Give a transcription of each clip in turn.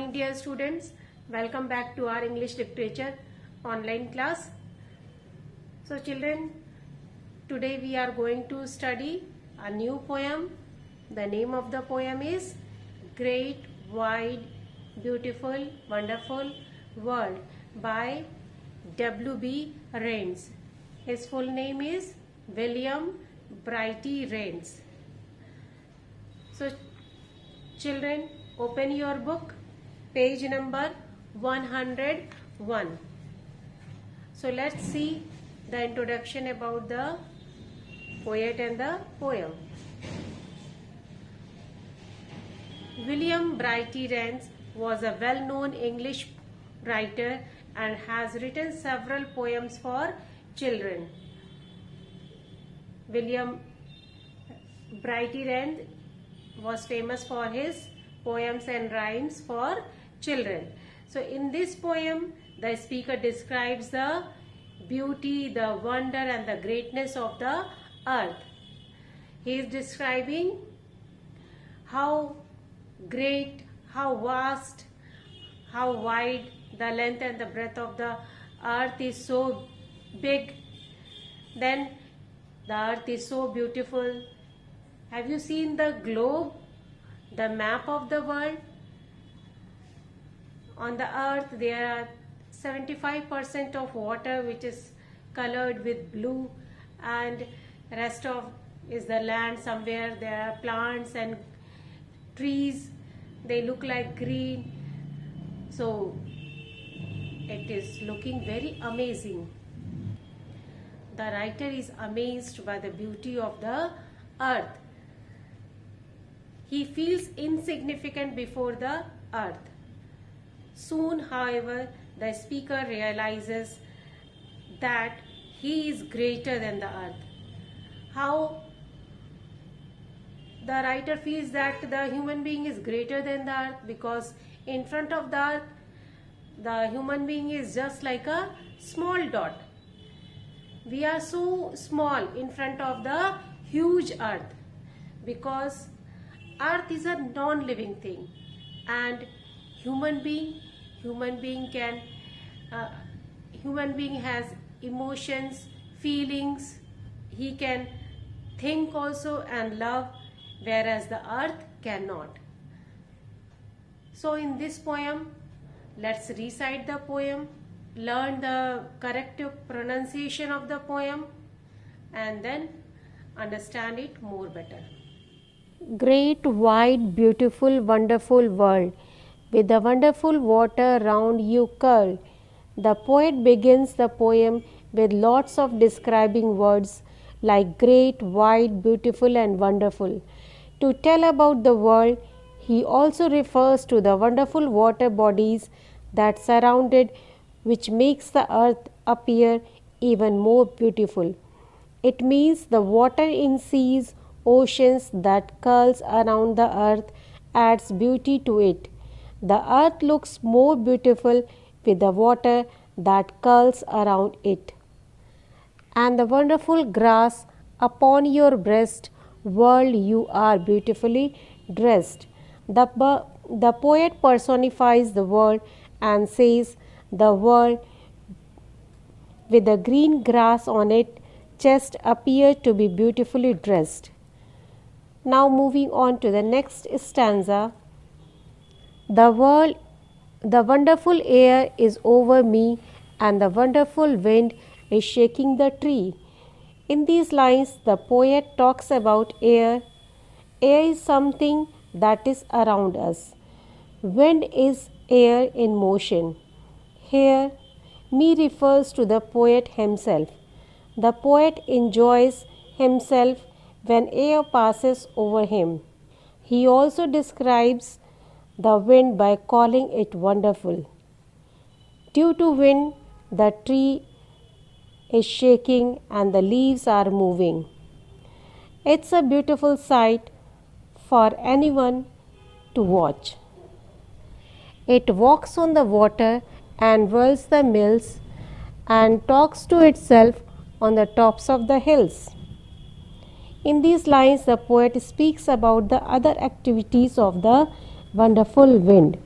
morning, dear students. Welcome back to our English literature online class. So children, today we are going to study a new poem. The name of the poem is Great, Wide, Beautiful, Wonderful World by W.B. Yeats. His full name is William Brighty Yeats. So children, open your book, page number 101. So let's see the introduction about the poet and the poem. William Brighty Yeats was a well-known English writer and has written several poems for children. William Brighty Yeats was famous for his poems and rhymes for children. So in this poem, the speaker describes the beauty, the wonder and the greatness of the earth. He is describing how great, how vast, how wide the length and the breadth of the earth is so big. Then the earth is so beautiful. Have you seen the globe, the map of the world? On the earth there are 75% of water which is colored with blue, and rest of is the land. Somewhere there are plants and trees, they look like green. So it is looking very amazing. The writer is amazed by the beauty of the earth. He feels insignificant before the earth. Soon, however, the speaker realizes that he is greater than the earth. How the writer feels that the human being is greater than the earth? Because in front of the earth, the human being is just like a small dot. We are so small in front of the huge earth, because earth is a non-living thing, and human being has emotions, feelings. He can think also and love, whereas the earth cannot. So in this poem, let's recite the poem, learn the correct pronunciation of the poem, and then understand it more better. Great, wide, beautiful, wonderful world, with the wonderful water round you curled. The poet begins the poem with lots of describing words like great, wide, beautiful and wonderful. To tell about the world, he also refers to the wonderful water bodies that surround it, which makes the earth appear even more beautiful. It means the water in seas, oceans that curls around the earth adds beauty to it. The earth looks more beautiful with the water that curls around it. And the wonderful grass upon your breast, world, you are beautifully dressed. The poet personifies the world and says, the world with the green grass on it chest appear to be beautifully dressed. Now moving on to the next stanza. The wonderful air is over me, and the wonderful wind is shaking the tree. In these lines, the poet talks about air. Air is something that is around us. Wind is air in motion. Here, me refers to the poet himself. The poet enjoys himself when air passes over him. He also describes the wind by calling it wonderful. Due to wind, the tree is shaking and the leaves are moving. It's a beautiful sight for anyone to watch. It walks on the water and whirls the mills and talks to itself on the tops of the hills. In these lines, the poet speaks about the other activities of the wonderful wind.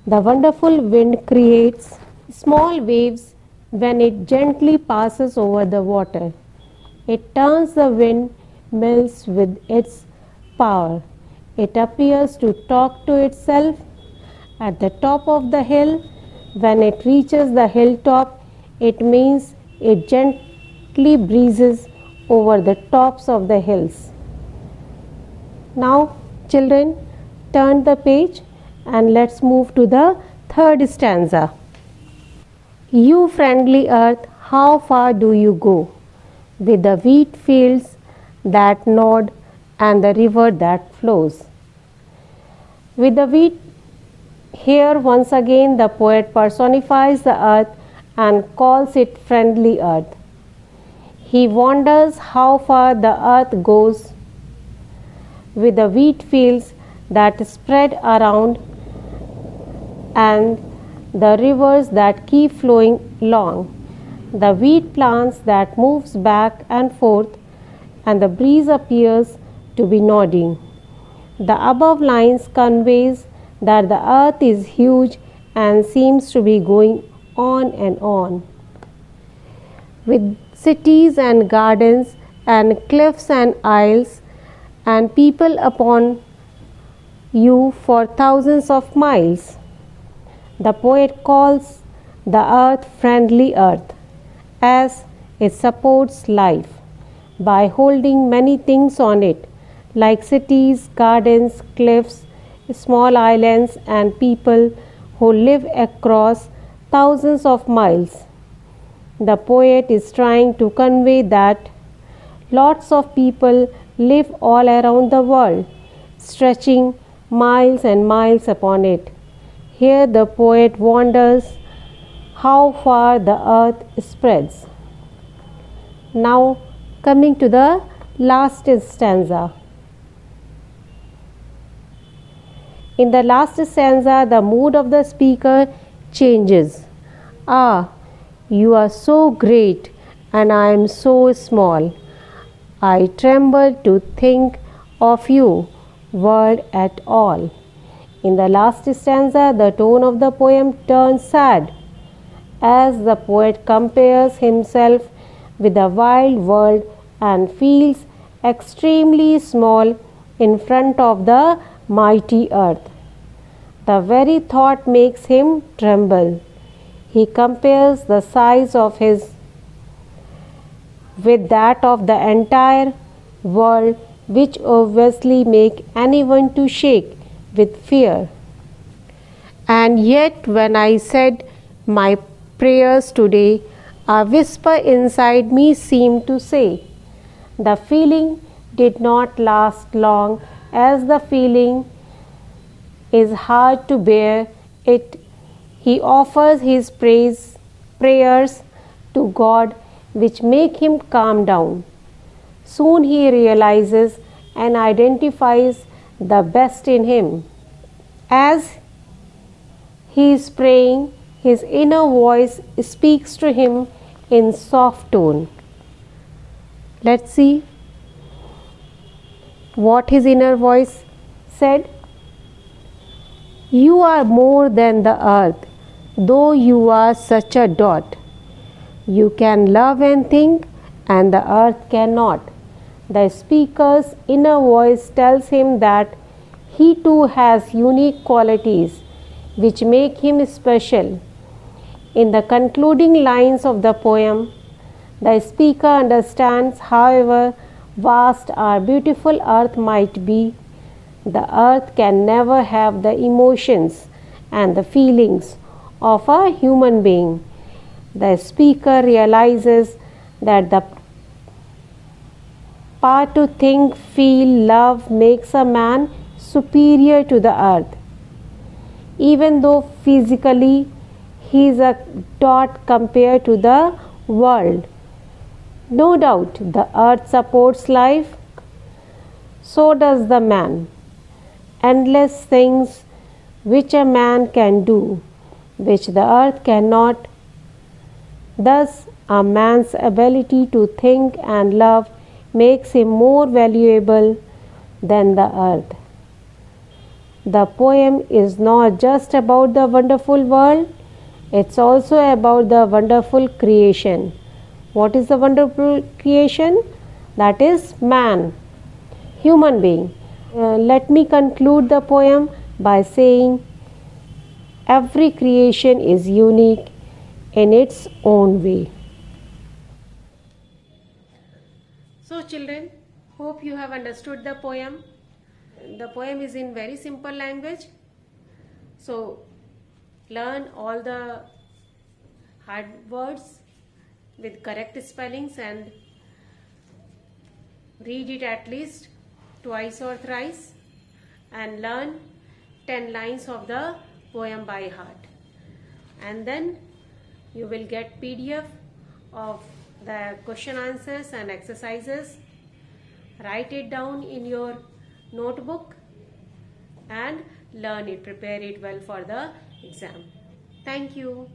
The wonderful wind creates small waves when it gently passes over the water. It turns the wind mills with its power. It appears to talk to itself at the top of the hill. When it reaches the hilltop, it means it gently breezes over the tops of the hills. Now, children, turn the page and let's move to the third stanza. You friendly earth, how far do you go? With the wheat fields that nod and the river that flows. With the wheat, here once again the poet personifies the earth and calls it friendly earth. He wonders how far the earth goes with the wheat fields that spread around and the rivers that keep flowing along, the wheat plants that moves back and forth, and the breeze appears to be nodding. The above lines conveys that the earth is huge and seems to be going on and on. With cities and gardens and cliffs and isles and people upon you for thousands of miles. The poet calls the earth friendly earth as it supports life by holding many things on it like cities, gardens, cliffs, small islands and people who live across thousands of miles. The poet is trying to convey that lots of people live all around the world, stretching miles and miles upon it. Here the poet wonders how far the earth spreads. Now coming to the last stanza. In the last stanza, the mood of the speaker changes. Ah, you are so great and I am so small. I tremble to think of you, world at all. In the last stanza, the tone of the poem turns sad as the poet compares himself with the wild world and feels extremely small in front of the mighty earth. The very thought makes him tremble. He compares the size of his with that of the entire world, which obviously make anyone to shake with fear. And yet when I said my prayers today, a whisper inside me seemed to say, the feeling did not last long, as the feeling is hard to bear it. He offers his prayers to God which make him calm down. Soon he realizes and identifies the best in him. As he is praying, his inner voice speaks to him in soft tone. Let's see what his inner voice said. You are more than the earth, though you are such a dot. You can love and think, and the earth cannot. The speaker's inner voice tells him that he too has unique qualities which make him special. In the concluding lines of the poem, the speaker understands, however vast our beautiful earth might be, the earth can never have the emotions and the feelings of a human being. The speaker realizes that the power to think, feel, love makes a man superior to the earth. Even though physically he is a dot compared to the world. No doubt the earth supports life, so does the man. Endless things which a man can do, which the earth cannot. Thus, a man's ability to think and love makes him more valuable than the earth. The poem is not just about the wonderful world, it's also about the wonderful creation. What is the wonderful creation? That is man, human being. Let me conclude the poem by saying every creation is unique in its own way. So, children, hope you have understood the poem. The poem is in very simple language. So, learn all the hard words with correct spellings and read it at least twice or thrice and learn 10 lines of the poem by heart. And then you will get PDF of the question answers and exercises. Write it down in your notebook and learn it, prepare it well for the exam. Thank you.